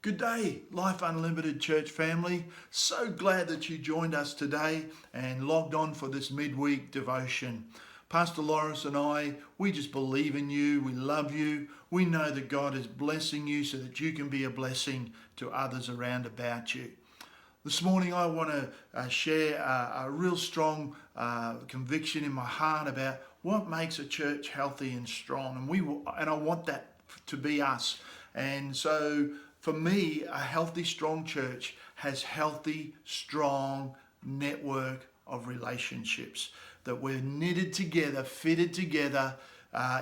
Good day, Life Unlimited Church family. So glad that you joined us today and logged on for this midweek devotion. Pastor Lawrence and I, we just believe in you. We love you. We know that God is blessing you so that you can be a blessing to others around about you. This morning I want to share a real strong conviction in my heart about what makes a church healthy and strong. And I want that to be us. And so for me, a healthy, strong church has healthy, strong network of relationships that we're knitted together, fitted together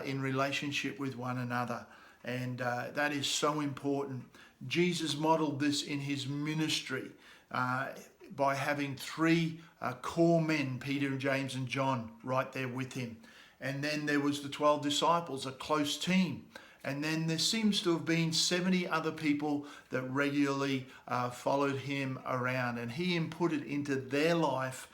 in relationship with one another. And that is so important. Jesus modeled this in his ministry by having three core men, Peter, James and John, right there with him. And then there was the 12 disciples, a close team. And then there seems to have been 70 other people that regularly followed him around. And he inputted into their life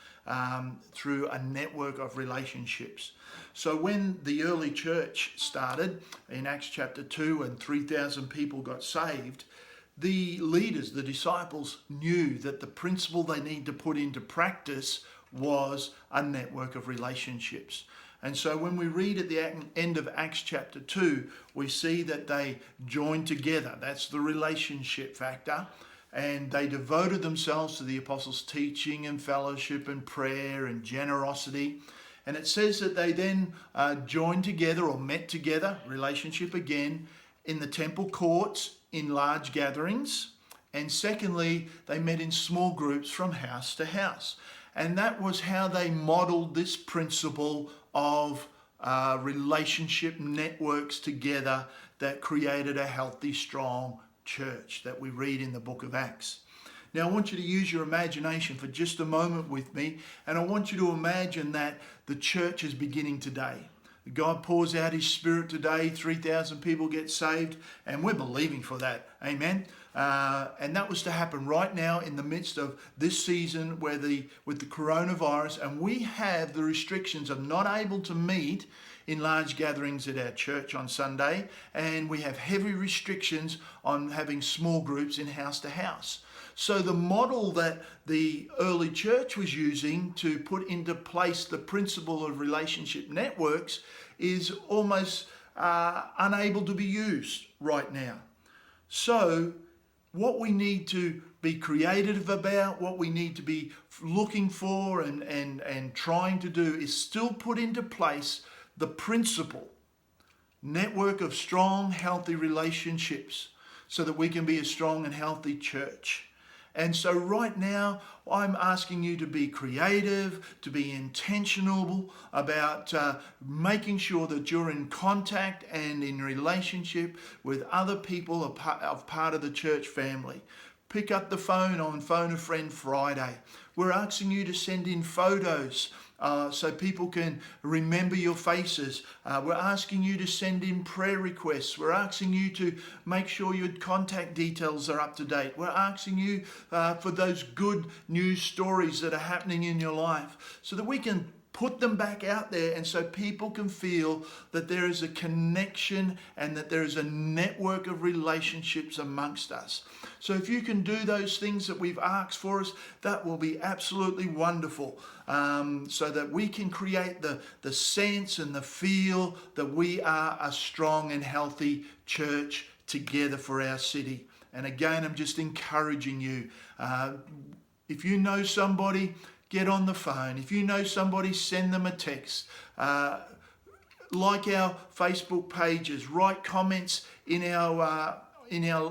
through a network of relationships. So when the early church started in Acts chapter 2 and 3,000 people got saved, the leaders, the disciples, knew that the principle they need to put into practice was a network of relationships. And so when we read at the end of Acts chapter 2, we see that they joined together. That's the relationship factor. And they devoted themselves to the apostles' teaching and fellowship and prayer and generosity. And it says that they then joined together or met together, relationship again, in the temple courts in large gatherings. And secondly, they met in small groups from house to house. And that was how they modeled this principle of relationship networks together that created a healthy, strong church that we read in the book of Acts. Now I want you to use your imagination for just a moment with me, and I want you to imagine that the church is beginning today. God pours out his Spirit today, 3,000 people get saved, and we're believing for that. Amen. And that was to happen right now in the midst of this season with the coronavirus, and we have the restrictions of not able to meet in large gatherings at our church on Sunday, and we have heavy restrictions on having small groups in house to house. So the model that the early church was using to put into place the principle of relationship networks is almost unable to be used right now. So what we need to be creative about, what we need to be looking for and trying to do is still put into place the principle, network of strong, healthy relationships so that we can be a strong and healthy church. And so right now, I'm asking you to be creative, to be intentional about making sure that you're in contact and in relationship with other people of part of the church family. Pick up the phone on Phone a Friend Friday. We're asking you to send in photos so people can remember your faces. We're asking you to send in prayer requests. We're asking you to make sure your contact details are up to date. We're asking you for those good news stories that are happening in your life so that we can put them back out there and so people can feel that there is a connection and that there is a network of relationships amongst us. So if you can do those things that we've asked for us, that will be absolutely wonderful, so that we can create the sense and the feel that we are a strong and healthy church together for our city. And again, I'm just encouraging you. If you know somebody, get on the phone. If you know somebody, send them a text. Like our Facebook pages, write comments in our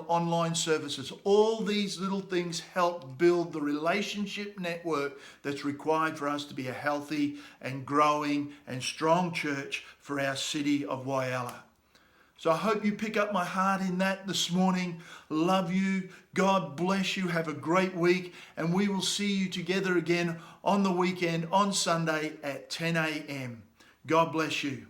online services. All these little things help build the relationship network that's required for us to be a healthy and growing and strong church for our city of Whyalla. So I hope you pick up my heart in that this morning. Love you. God bless you. Have a great week. And we will see you together again on the weekend on Sunday at 10 a.m. God bless you.